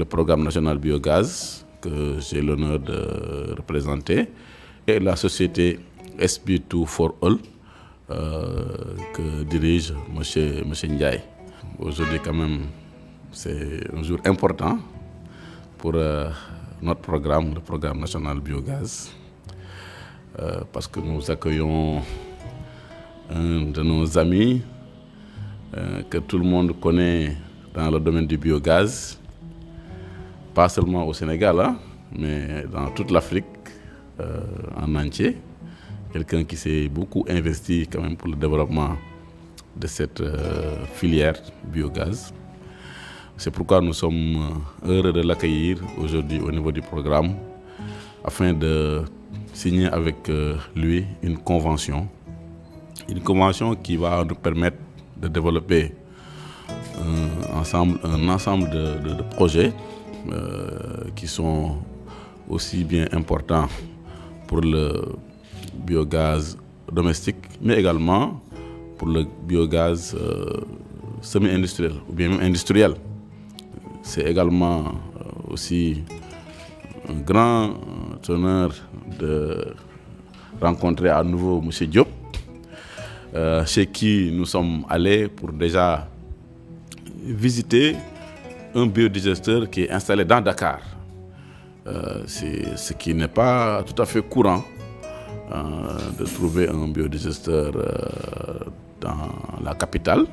programme national biogaz que j'ai l'honneur de représenter et la société SB2 4All que dirige M. Ndiaye. Aujourd'hui quand même c'est un jour important pour notre programme, le programme national biogaz, parce que nous accueillons un de nos amis que tout le monde connaît dans le domaine du biogaz, pas seulement au Sénégal, hein, mais dans toute l'Afrique en entier. Quelqu'un qui s'est beaucoup investi quand même pour le développement de cette filière biogaz. C'est pourquoi nous sommes heureux de l'accueillir aujourd'hui au niveau du programme afin de signer avec lui une convention qui va nous permettre de développer un ensemble de projets qui sont aussi bien importants pour le biogaz domestique, mais également pour le biogaz semi-industriel ou bien même industriel. C'est également aussi un grand honneur de rencontrer à nouveau M. Diop, chez qui nous sommes allés pour déjà visiter un biodigesteur qui est installé dans Dakar. C'est ce qui n'est pas tout à fait courant de trouver un biodigesteur dans la capitale.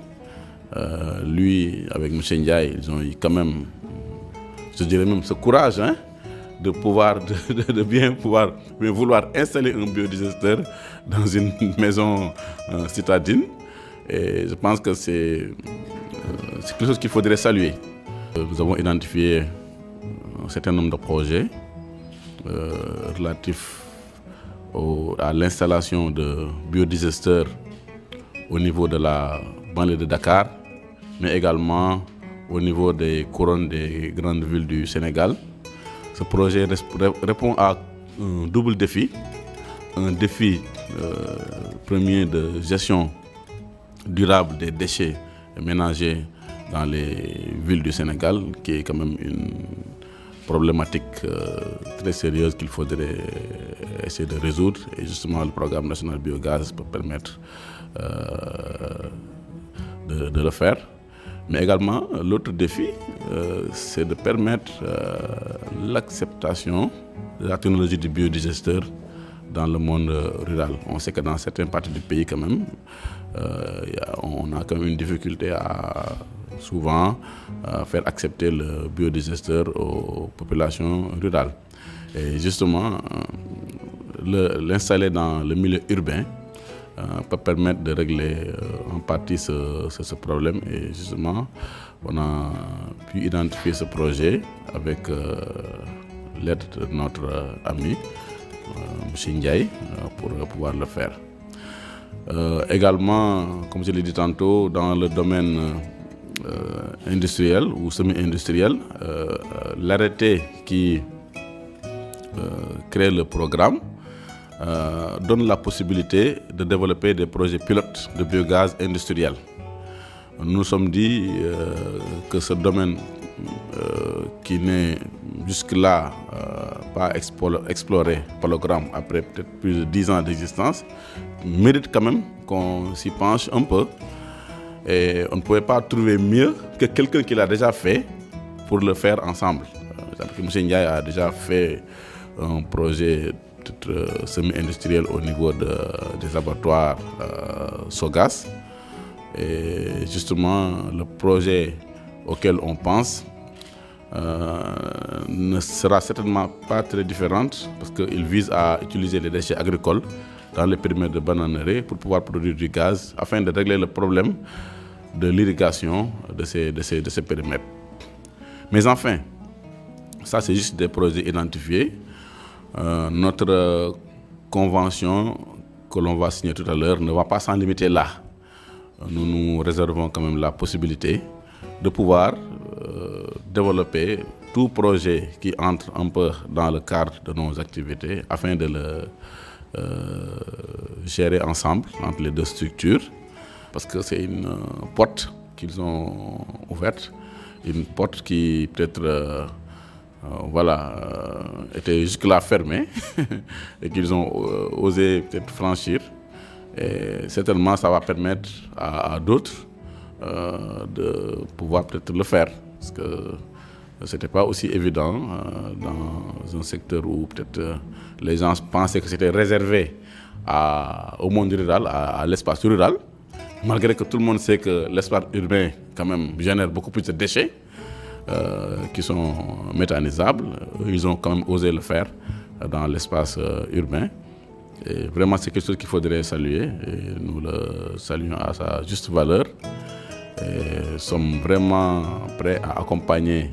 Lui, avec M. Ndiaye, ils ont eu quand même, je dirais même ce courage, hein, de bien vouloir installer un biodigesteur dans une maison citadine. Et je pense que c'est quelque chose qu'il faudrait saluer. Nous avons identifié un certain nombre de projets relatifs à l'installation de biodigesteurs au niveau de la banlieue de Dakar, mais également au niveau des couronnes des grandes villes du Sénégal. Ce projet répond à un double défi. Un défi premier de gestion durable des déchets ménagers dans les villes du Sénégal, qui est quand même une problématique très sérieuse qu'il faudrait essayer de résoudre. Et justement, le programme national biogaz peut permettre de le faire. Mais également, l'autre défi, c'est de permettre l'acceptation de la technologie du biodigesteur dans le monde rural. On sait que dans certaines parties du pays, quand même, on a quand même une difficulté à souvent faire accepter le biodigesteur aux populations rurales. Et justement, l'installer dans le milieu urbain peut permettre de régler en partie ce problème. Et justement, on a pu identifier ce projet avec l'aide de notre ami, M. Ndiaye, pour pouvoir le faire. Également, comme je l'ai dit tantôt, dans le domaine industriel ou semi-industriel, l'arrêté qui crée le programme donne la possibilité de développer des projets pilotes de biogaz industriel. Nous nous sommes dit que ce domaine qui n'est jusque-là pas exploré par le programme après peut-être plus de 10 ans d'existence mérite quand même qu'on s'y penche un peu. Et on ne pouvait pas trouver mieux que quelqu'un qui l'a déjà fait pour le faire ensemble. M. Ndiaye a déjà fait un projet semi-industriel au niveau des abattoirs Sogas. Et justement, le projet auquel on pense ne sera certainement pas très différent parce qu'il vise à utiliser les déchets agricoles dans les périmètres de bananerie pour pouvoir produire du gaz afin de régler le problème de l'irrigation de ces périmètres. Mais enfin, ça c'est juste des projets identifiés. Notre convention que l'on va signer tout à l'heure ne va pas s'en limiter là. Nous nous réservons quand même la possibilité de pouvoir développer tout projet qui entre un peu dans le cadre de nos activités afin de le gérer ensemble entre les deux structures. Parce que c'est une porte qu'ils ont ouverte, une porte qui peut-être étaient jusque-là fermés et qu'ils ont osé peut-être franchir. Et certainement, ça va permettre à d'autres de pouvoir peut-être le faire. Parce que ce n'était pas aussi évident dans un secteur où peut-être les gens pensaient que c'était réservé au monde rural, à l'espace rural. Malgré que tout le monde sait que l'espace urbain quand même génère beaucoup plus de déchets qui sont méthanisables. Ils ont quand même osé le faire dans l'espace urbain. Et vraiment, c'est quelque chose qu'il faudrait saluer. Et nous le saluons à sa juste valeur. Et sommes vraiment prêts à accompagner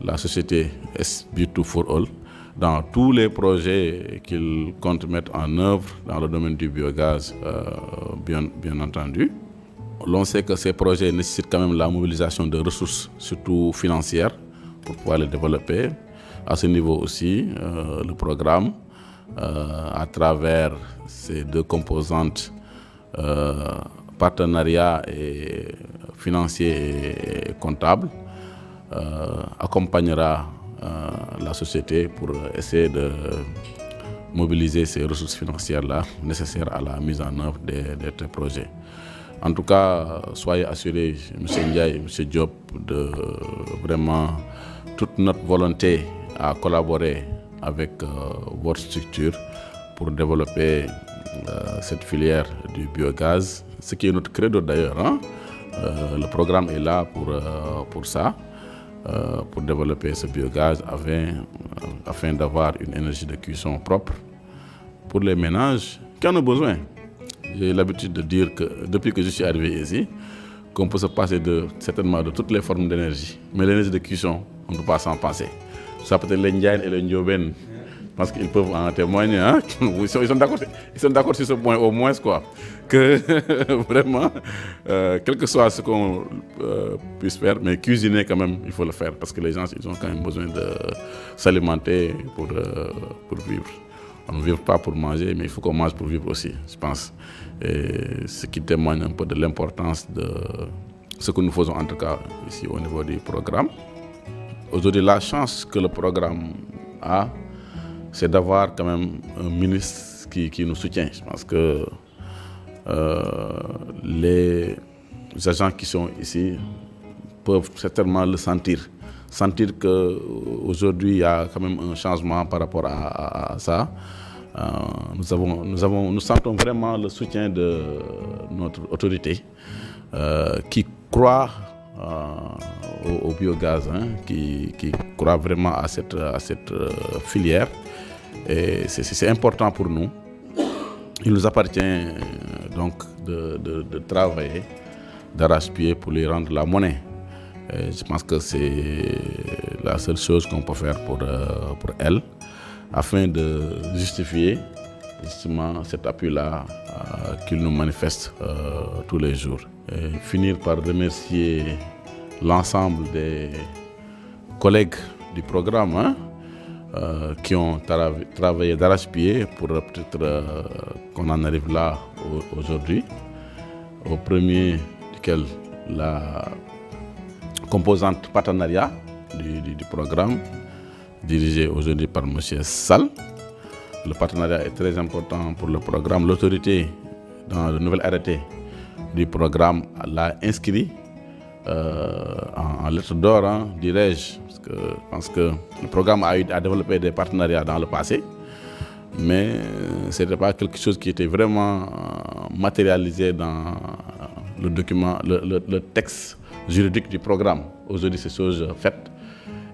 la société SB2 4All dans tous les projets qu'ils comptent mettre en œuvre dans le domaine du biogaz, bien entendu. L'on sait que ces projets nécessitent quand même la mobilisation de ressources, surtout financières, pour pouvoir les développer. À ce niveau aussi, le programme, à travers ces deux composantes, partenariat et financier et comptable, accompagnera la société pour essayer de mobiliser ces ressources financières-là nécessaires à la mise en œuvre des projets. En tout cas, soyez assurés, M. Ndiaye et M. Diop, de vraiment toute notre volonté à collaborer avec votre structure pour développer cette filière du biogaz, ce qui est notre credo d'ailleurs. Hein? Le programme est là pour ça. Pour développer ce biogaz afin d'avoir une énergie de cuisson propre pour les ménages qui en ont besoin. J'ai l'habitude de dire que depuis que je suis arrivé ici, qu'on peut se passer certainement de toutes les formes d'énergie. Mais l'énergie de cuisson, on ne peut pas s'en passer. Ça peut être les Ndiaye et les Ndioben, parce qu'ils peuvent en témoigner. Hein? Ils sont d'accord sur ce point au moins, quoi. Que vraiment, quel que soit ce qu'on puisse faire, mais cuisiner quand même, il faut le faire parce que les gens, ils ont quand même besoin de s'alimenter pour vivre. On ne vit pas pour manger, mais il faut qu'on mange pour vivre aussi, je pense. Et ce qui témoigne un peu de l'importance de ce que nous faisons en tout cas ici au niveau du programme. Aujourd'hui, la chance que le programme a, c'est d'avoir quand même un ministre qui nous soutient. Je pense que les agents qui sont ici peuvent certainement le sentir. Sentir qu'aujourd'hui, il y a quand même un changement par rapport à ça. Nous sentons vraiment le soutien de notre autorité qui croit au biogaz, hein, qui croit vraiment à cette filière. Et c'est important pour nous. Il nous appartient donc de travailler d'arrache-pied pour lui rendre la monnaie. Et je pense que c'est la seule chose qu'on peut faire pour elle, afin de justifier justement cet appui-là qu'il nous manifeste tous les jours. Et finir par remercier l'ensemble des collègues du programme, hein, qui ont travaillé d'arrache-pied pour peut-être qu'on en arrive là aujourd'hui. Au premier duquel la composante partenariat du programme, dirigé aujourd'hui par M. Sall. Le partenariat est très important pour le programme. L'autorité, dans le nouvel arrêté du programme, l'a inscrit en lettres d'or, hein, dirais-je, parce que je pense que le programme a développé des partenariats dans le passé, mais ce n'était pas quelque chose qui était vraiment matérialisé dans le document, le texte juridique du programme. Aujourd'hui, c'est chose faite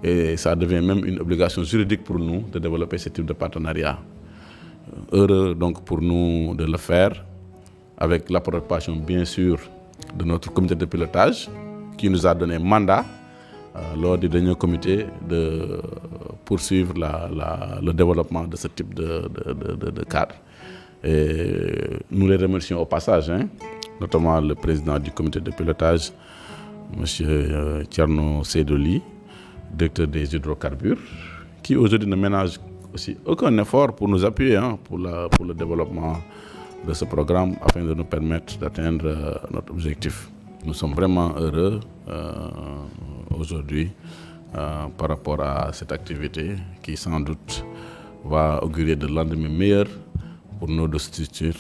et ça devient même une obligation juridique pour nous de développer ce type de partenariat. Heureux donc pour nous de le faire avec l'approbation bien sûr de notre comité de pilotage qui nous a donné mandat lors du dernier comité de poursuivre le développement de ce type de cadre. Et nous les remercions au passage, hein, notamment le président du comité de pilotage, M. Thierno Seydoli, directeur des hydrocarbures, qui aujourd'hui ne ménage aussi aucun effort pour nous appuyer, hein, pour le développement de ce programme afin de nous permettre d'atteindre notre objectif. Nous sommes vraiment heureux aujourd'hui par rapport à cette activité qui sans doute va augurer de lendemains meilleurs pour nos deux structures,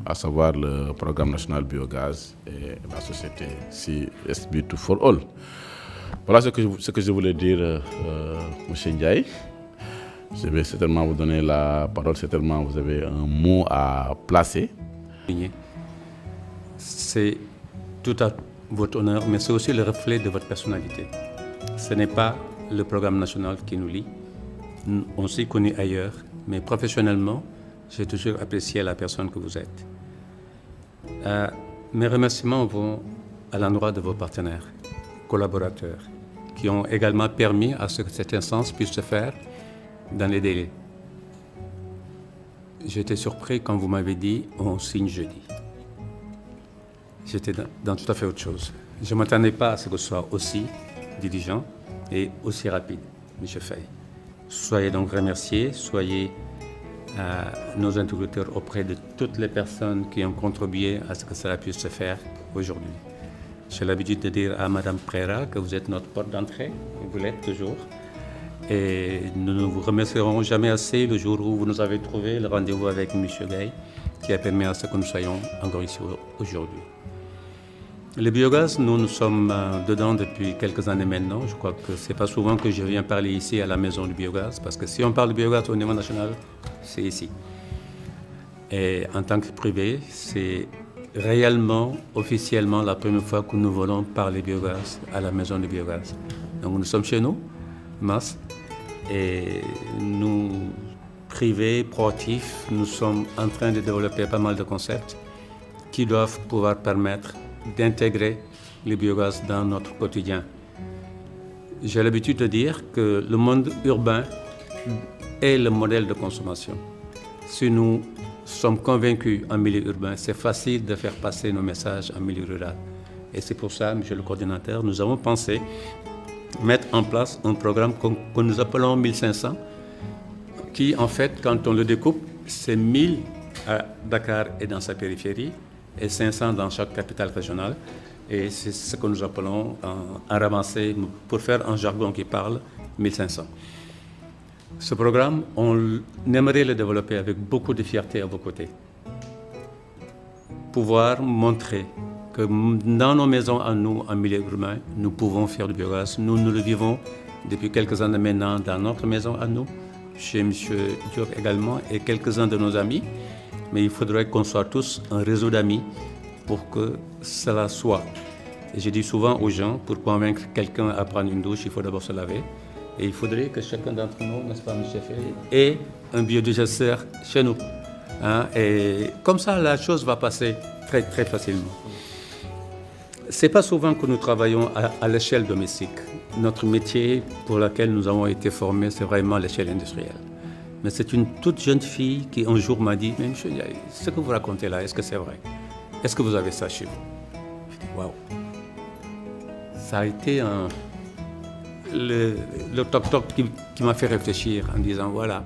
à savoir le programme national biogaz et la société CSB2 for All. Voilà ce que je voulais dire, M. Ndiaye. Je vais certainement vous donner la parole, certainement vous avez un mot à placer. C'est tout à votre honneur, mais c'est aussi le reflet de votre personnalité. Ce n'est pas le programme national qui nous lie. On s'est connus ailleurs, mais professionnellement, j'ai toujours apprécié la personne que vous êtes. Mes remerciements vont à l'endroit de vos partenaires, collaborateurs, qui ont également permis à ce que cette instance puisse se faire dans les délais. J'étais surpris quand vous m'avez dit « on signe jeudi ». J'étais dans tout à fait autre chose. Je ne m'attendais pas à ce que ce soit aussi diligent et aussi rapide, M. Faye. Soyez donc remerciés, soyez nos interlocuteurs auprès de toutes les personnes qui ont contribué à ce que cela puisse se faire aujourd'hui. J'ai l'habitude de dire à Mme Prera que vous êtes notre porte d'entrée, et vous l'êtes toujours. Et nous ne vous remercierons jamais assez le jour où vous nous avez trouvé le rendez-vous avec M. Gay, qui a permis à ce que nous soyons encore ici aujourd'hui. Le biogaz, nous sommes dedans depuis quelques années maintenant. Je crois que ce n'est pas souvent que je viens parler ici à la maison du biogaz, parce que si on parle de biogaz au niveau national, c'est ici. Et en tant que privé, c'est réellement, officiellement, la première fois que nous voulons parler biogaz à la maison du biogaz. Donc nous sommes chez nous, Mas, et nous, privés, proactifs, nous sommes en train de développer pas mal de concepts qui doivent pouvoir permettre d'intégrer le biogaz dans notre quotidien. J'ai l'habitude de dire que le monde urbain est le modèle de consommation. Si nous sommes convaincus en milieu urbain, c'est facile de faire passer nos messages en milieu rural. Et c'est pour ça, Monsieur le coordinateur, nous avons pensé mettre en place un programme que nous appelons 1500, qui en fait, quand on le découpe, c'est 1000 à Dakar et dans sa périphérie, et 500 dans chaque capitale régionale. Et c'est ce que nous appelons un ramassé, pour faire un jargon qui parle, 1500. Ce programme, on aimerait le développer avec beaucoup de fierté à vos côtés. Pouvoir montrer que dans nos maisons à nous, en milieu urbain, nous pouvons faire du biogaz. Nous le vivons depuis quelques années maintenant dans notre maison à nous, chez M. Diop également, et quelques-uns de nos amis. Mais il faudrait qu'on soit tous un réseau d'amis pour que cela soit. Et je dis souvent aux gens, pour convaincre quelqu'un à prendre une douche, il faut d'abord se laver. Et il faudrait que chacun d'entre nous, n'est-ce pas, M. Faye, ait un biodigesteur chez nous. Hein? Et comme ça, la chose va passer très, très facilement. Ce n'est pas souvent que nous travaillons à l'échelle domestique. Notre métier pour lequel nous avons été formés, c'est vraiment l'échelle industrielle. Mais c'est une toute jeune fille qui un jour m'a dit « Mais monsieur Ndiaye, ce que vous racontez là, est-ce que c'est vrai? Est-ce que vous avez ça chez vous ?» Je dis « Waouh !» Ça a été le toc-toc qui m'a fait réfléchir en disant « Voilà,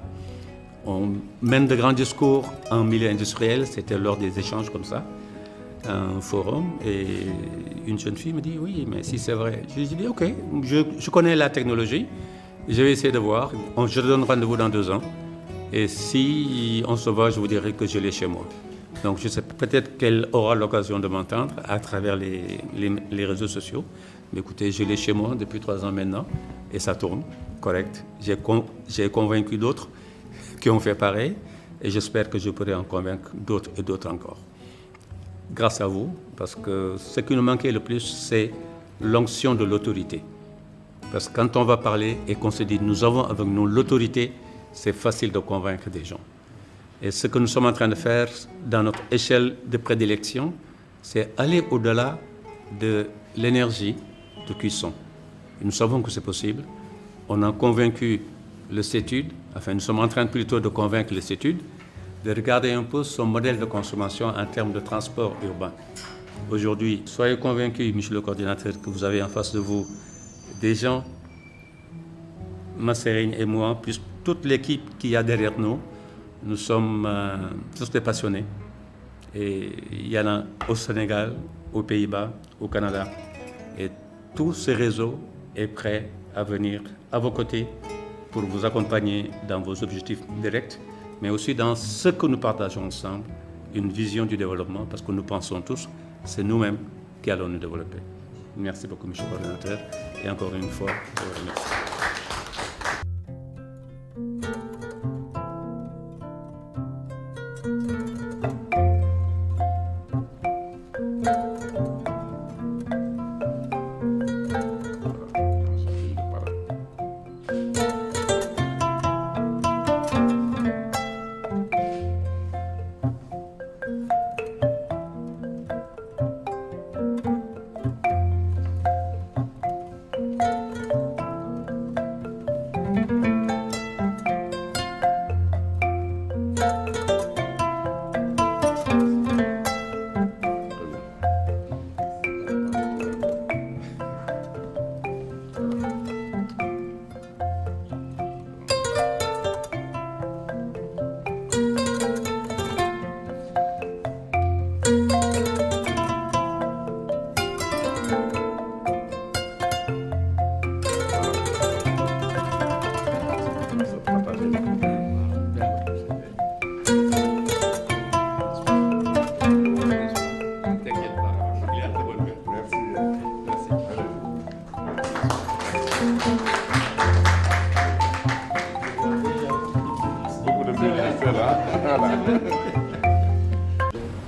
on mène de grands discours en milieu industriel, c'était lors des échanges comme ça, un forum, et une jeune fille me dit « Oui, mais si c'est vrai. » Je lui ai dit « Ok, je connais la technologie, je vais essayer de voir, je donne rendez-vous dans 2 ans. Et si on se voit, je vous dirai que je l'ai chez moi. » Donc je sais peut-être qu'elle aura l'occasion de m'entendre à travers les réseaux sociaux. Mais écoutez, je l'ai chez moi depuis 3 ans maintenant et ça tourne, correct. J'ai convaincu d'autres qui ont fait pareil et j'espère que je pourrai en convaincre d'autres et d'autres encore. Grâce à vous, parce que ce qui nous manquait le plus, c'est l'onction de l'autorité. Parce que quand on va parler et qu'on se dit « nous avons avec nous l'autorité », c'est facile de convaincre des gens. Et ce que nous sommes en train de faire dans notre échelle de prédilection, c'est aller au-delà de l'énergie de cuisson. Et nous savons que c'est possible. On a convaincu le CETUD, enfin nous sommes en train plutôt de convaincre le CETUD, de regarder un peu son modèle de consommation en termes de transport urbain. Aujourd'hui, soyez convaincus, monsieur le coordinateur, que vous avez en face de vous des gens, Massérine et moi, plus toute l'équipe qu'il y a derrière nous. Nous sommes tous des passionnés. Et il y en a au Sénégal, aux Pays-Bas, au Canada. Et tout ce réseau est prêt à venir à vos côtés pour vous accompagner dans vos objectifs directs, mais aussi dans ce que nous partageons ensemble, une vision du développement, parce que nous pensons tous, c'est nous-mêmes qui allons nous développer. Merci beaucoup, M. le coordinateur, et encore une fois, je vous remercie.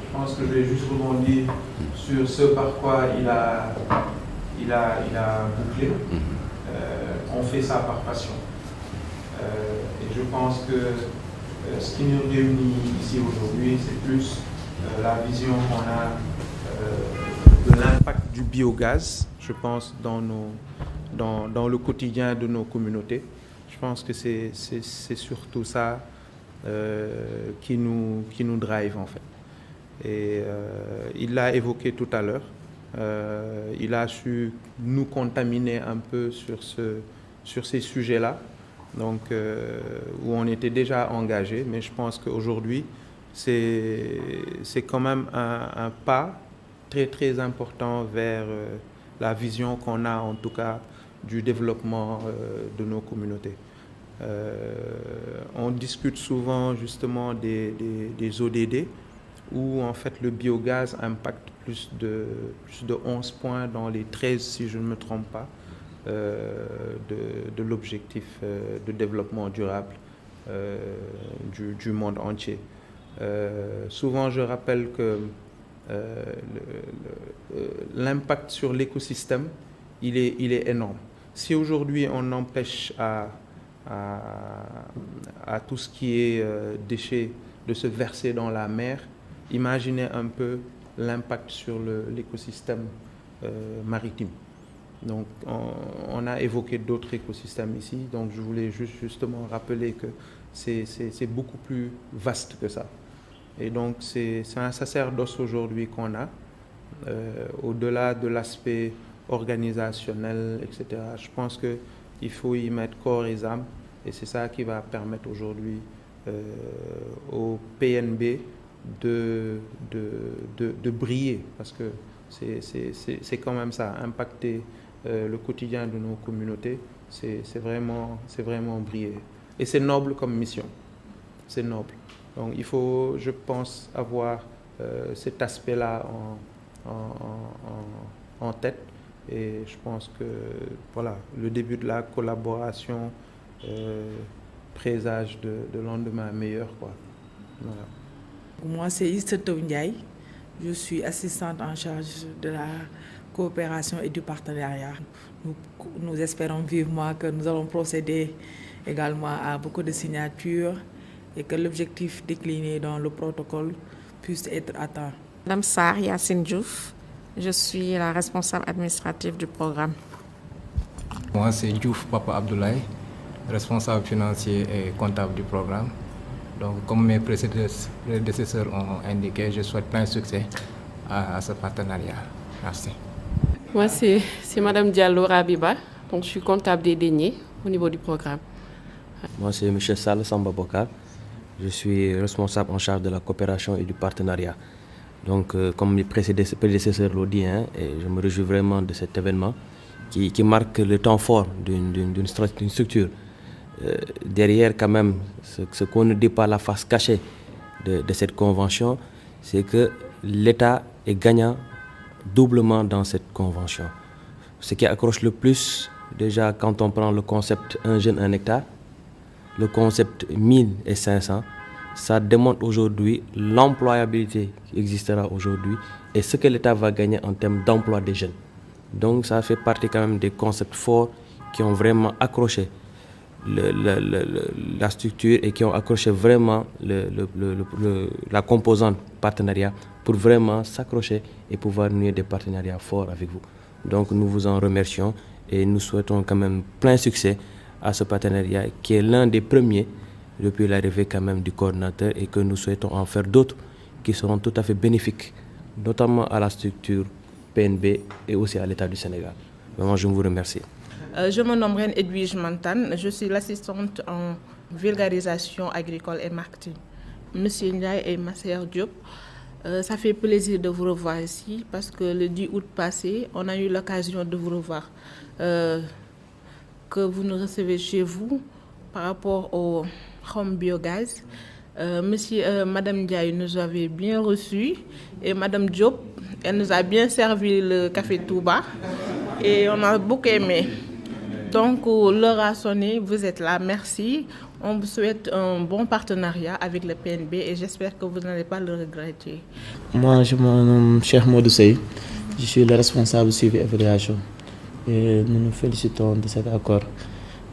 Je pense que je vais juste rebondir sur ce par quoi il a bouclé. On fait ça par passion. Et je pense que ce qui nous réunit ici aujourd'hui, c'est plus la vision qu'on a de l'impact du biogaz, je pense, dans le quotidien de nos communautés. Je pense que c'est surtout ça qui nous drive en fait. Et il l'a évoqué tout à l'heure. Il a su nous contaminer un peu sur ces sujets-là, donc où on était déjà engagé. Mais je pense qu'aujourd'hui, c'est quand même un pas très très important vers la vision qu'on a en tout cas du développement de nos communautés. On discute souvent justement des ODD où en fait le biogaz impacte plus de 11 points dans les 13, si je ne me trompe pas, de l'objectif de développement durable du monde entier. Souvent je rappelle que l'impact sur l'écosystème, il est énorme. Si aujourd'hui on empêche à tout ce qui est déchets de se verser dans la mer, imaginez un peu l'impact sur l'écosystème maritime. Donc on a évoqué d'autres écosystèmes ici, donc je voulais justement rappeler que c'est beaucoup plus vaste que ça. Et donc c'est un sacerdoce aujourd'hui qu'on a, au-delà de l'aspect organisationnel, etc. Je pense qu'il faut y mettre corps et âme, et c'est ça qui va permettre aujourd'hui au PNB de briller, parce que c'est quand même ça, impacter le quotidien de nos communautés, c'est vraiment briller. Et c'est noble comme mission, c'est noble. Donc il faut, je pense, avoir cet aspect-là en tête, et je pense que voilà, le début de la collaboration présage de lendemain meilleur, quoi. Voilà. Moi, c'est Istetou Ndiaye. Je suis assistante en charge de la coopération et du partenariat. Nous espérons vivement que nous allons procéder également à beaucoup de signatures et que l'objectif décliné dans le protocole puisse être atteint. Madame Sarr Yacine Diouf, je suis la responsable administrative du programme. Moi, c'est Diouf Papa Abdoulaye, responsable financier et comptable du programme. Donc, comme mes prédécesseurs ont indiqué, je souhaite plein succès à ce partenariat. Merci. Moi, c'est Madame Diallo Rabiba, donc je suis comptable des deniers au niveau du programme. Moi, c'est M. Sall Samba Bokar. Je suis responsable en charge de la coopération et du partenariat. Donc, comme mes prédécesseurs l'ont dit, et je me réjouis vraiment de cet événement qui marque le temps fort d'une structure. Derrière, quand même, ce qu'on ne dit pas, la face cachée de cette convention, c'est que l'État est gagnant doublement dans cette convention. Ce qui accroche le plus, déjà, quand on prend le concept un jeune, un hectare, le concept 1500, ça démontre aujourd'hui l'employabilité qui existera aujourd'hui et ce que l'État va gagner en termes d'emploi des jeunes. Donc ça fait partie quand même des concepts forts qui ont vraiment accroché la structure et qui ont accroché vraiment la composante partenariat pour vraiment s'accrocher et pouvoir nouer des partenariats forts avec vous. Donc nous vous en remercions et nous souhaitons quand même plein succès à ce partenariat qui est l'un des premiers depuis l'arrivée quand même du coordinateur et que nous souhaitons en faire d'autres qui seront tout à fait bénéfiques, notamment à la structure PNB et aussi à l'État du Sénégal. Vraiment, je vous remercie. Je me nomme Reine Edwige Mantane, je suis l'assistante en vulgarisation agricole et marketing. Monsieur Ndiaye et Masser Diop, ça fait plaisir de vous revoir ici parce que le 10 août passé, on a eu l'occasion de vous revoir. Que vous nous recevez chez vous par rapport au home biogaz. Madame Ndiaye nous avait bien reçus et Madame Diop, elle nous a bien servi le café Touba et on a beaucoup aimé. Donc l'heure a sonné, vous êtes là, merci. On vous souhaite un bon partenariat avec le PNB et j'espère que vous n'allez pas le regretter. Moi, je me nomme Cheikh Modou Sey, je suis le responsable suivi évaluation. Et nous nous félicitons de cet accord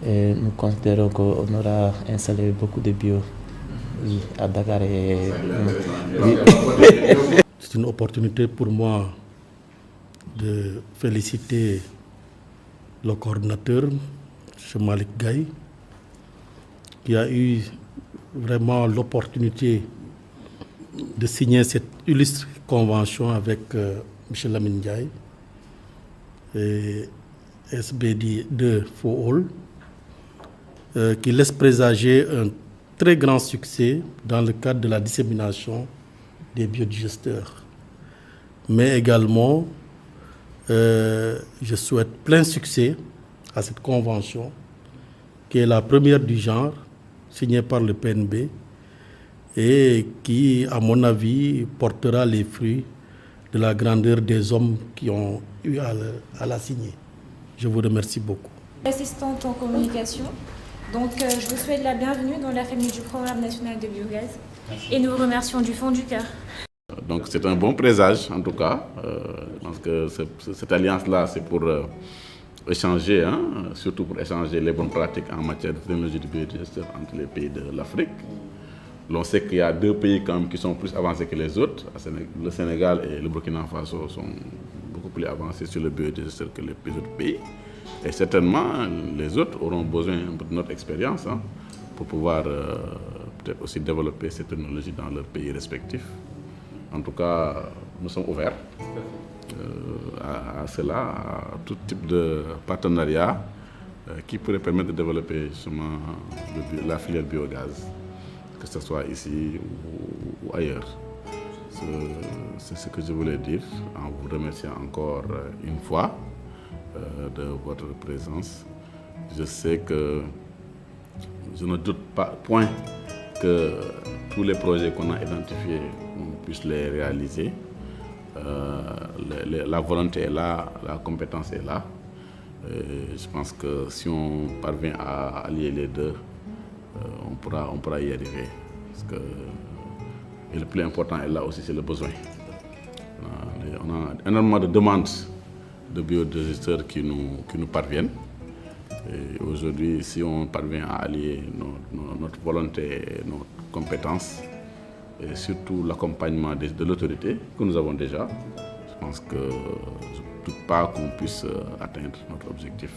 et nous considérons qu'on aura installé beaucoup de bio à Dakar. C'est une opportunité pour moi de féliciter le coordinateur, M. Malik Gaye, qui a eu vraiment l'opportunité de signer cette illustre convention avec M. Lamine Ndiaye et SBD2 For All, qui laisse présager un très grand succès dans le cadre de la dissémination des biodigesteurs. Mais également, je souhaite plein succès à cette convention, qui est la première du genre, signée par le PNB, et qui, à mon avis, portera les fruits de la grandeur des hommes qui ont eu à la signer. Je vous remercie beaucoup. Assistante en communication, donc je vous souhaite la bienvenue dans la famille du Programme national de biogaz et nous vous remercions du fond du cœur. Donc c'est un bon présage en tout cas. Je pense que cette alliance-là, c'est pour échanger, surtout pour échanger les bonnes pratiques en matière de technologie de biodigester entre les pays de l'Afrique. L'on sait qu'il y a deux pays quand même qui sont plus avancés que les autres. Le Sénégal et le Burkina Faso sont beaucoup plus avancés sur le biodigester que les autres pays. Et certainement, les autres auront besoin de notre expérience pour pouvoir peut-être aussi développer cette technologie dans leurs pays respectifs. En tout cas, nous sommes ouverts à cela, à tout type de partenariat qui pourrait permettre de développer justement la filière biogaz, que ce soit ici ou ailleurs. C'est ce que je voulais dire en vous remerciant encore une fois de votre présence. Je sais que je ne doute pas point que tous les projets qu'on a identifiés, on puisse les réaliser. La volonté est là, la compétence est là. Je pense que si on parvient à allier les deux, on pourra y arriver. Parce que, et le plus important est là aussi, c'est le besoin. On a énormément de demandes de biodigesteurs qui nous parviennent. Et aujourd'hui, si on parvient à allier notre volonté et notre compétence, et surtout l'accompagnement de l'autorité que nous avons déjà, je pense que je ne doute pas qu'on puisse atteindre notre objectif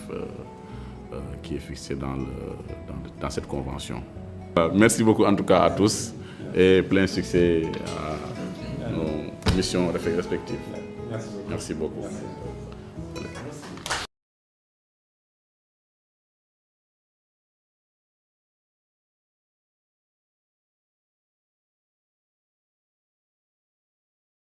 qui est fixé dans cette convention. Merci beaucoup en tout cas à tous et plein succès à nos missions respectives. Merci beaucoup.